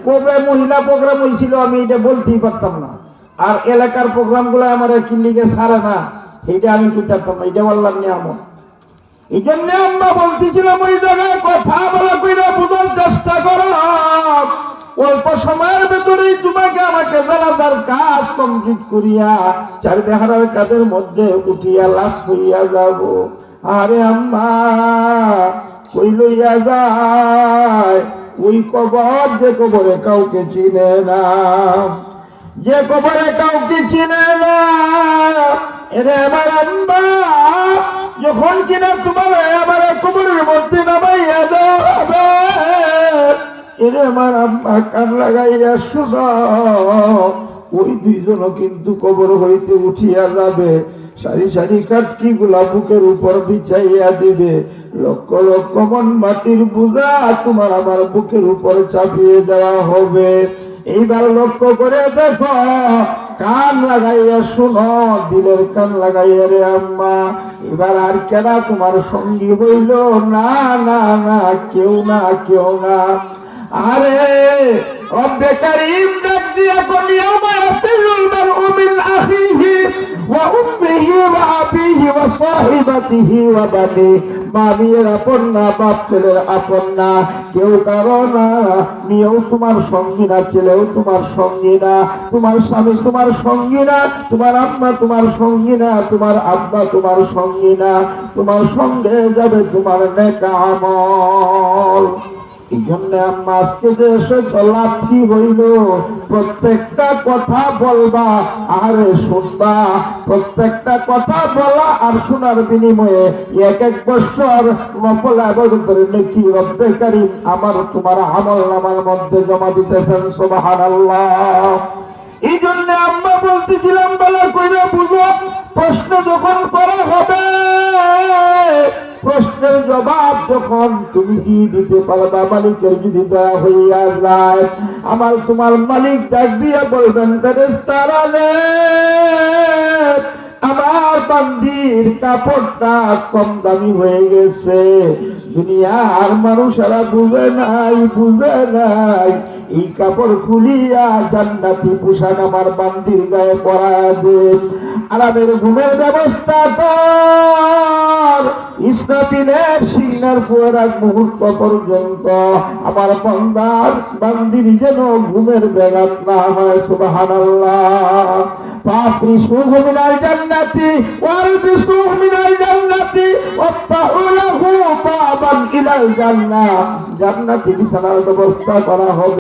কবে মহিলা প্রোগ্রাম হয়েছিল আমি এটা বলতেই পারতাম না, আর এলাকার প্রোগ্রাম গুলো আমার কিল্লিকে ছাড়ে না, এটা আমি কি পারতাম না, এটা বললাম নিয়ামত। এই জন্য আমরা বলতেছিলাম ওই জায়গায় কথা বলা কইরা বোঝার চেষ্টা করো, অল্প সময়ের ভেতরেই তোমাকে আমাকে জানাজার কাজ কমপ্লিট করিয়া চার বেহারার কাজের মধ্যে উঠিয়া লাশ হইয়া যাব। আরে আম্মা কই লইয়া যায় ওই কবর, যে কবরে কাউকে চিনে না, যে কবরে কাউকে চিনে না। এরে আমার আম্মা যখন কিনা তোমার আমার কবরের মধ্যে নামাইয়া যাবে, এরে আমার আম্মা কান লাগাইয়া শোনো, ওই দুইজনও কিন্তু কবর হইতে উঠিয়া যাবে, সারি সারি কাটকি গুলা বুকের উপর বিছাইয়া দিবে, লক্ষ লক্ষ মন মাটির বোঝা তোমার আমার বুকের উপর চাপিয়ে দেওয়া হবে। এইবার লক্ষ্য করে দেখো, কান লাগাইয়া শুনো, দিলের কান লাগাইয়া রে আম্মা। এবার আর কেনা তোমার সঙ্গী হইল না, না না, কেউ না, কেউ না। আরে রব্বে কারীম ডাক দিয়া বলি, আমার আফিরুল মারউ মিন আখিহি ওয়া উম্মিহি ওয়া আবিহি ওয়া সাহিবাতিহি ওয়া বানি। মামির আপন না, বাপ ছেলের আপন না, কেউ কারো না, মেয়েও তোমার সঙ্গী না, ছেলেও তোমার সঙ্গী না, তোমার স্বামী তোমার সঙ্গী না, তোমার আম্মা তোমার সঙ্গী না, তোমার আব্বা তোমার সঙ্গী না, তোমার সঙ্গে যাবে তোমার নেক আমল। এই জন্য আম্মা আজকে যে এসে লাভ কি হইল, প্রত্যেকটা কথা বলবা আর শুনবা, প্রত্যেকটা কথা বলা আর শোনার বিনিময়ে এক এক বছর নফল ইবাদতের নেকি রব্বে কারীম আমার তোমার আমলনামার মধ্যে জমা দিতেছেন। সুবহানাল্লাহ। এই জন্য আম্মা বলতেছিলাম, বলা কইরা বুঝো, প্রশ্ন যখন করা হবে, প্রশ্নের জবাব যখন তুমি কি দিতে পারবা, মালিকের যদি দয়া হইয়া যায়, আমার তোমার মালিক ডাক দিয়া বলবেন, ফেরেশতারা রে, আমার বান্দির কাপড়টা কম দামি হয়ে গেছে, দুনিয়ার মানুষেরা বুঝে নাই, বুঝে নাই, এই কাপড় খুলিয়া জান্নাতি পোশাক আমার বান্দির গায়ে পরায়া দে, আরামের ঘুমের ব্যবস্থা কর, ইসরাফিলের সিংহের পুয়ের এক মুহূর্ত পর্যন্ত আমার বান্দির যেন ঘুমের ব্যাঘাত না হয়। সুবহানাল্লাহ। ফাফরিসুহু মিনাল জান্নাতি ওয়ারবিসুহু মিনাল জান্নাতি ওয়াফতাহু লাহু বাবান ইলাল জান্নাহ। জান্নাতি বিছানার ব্যবস্থা করা হবে।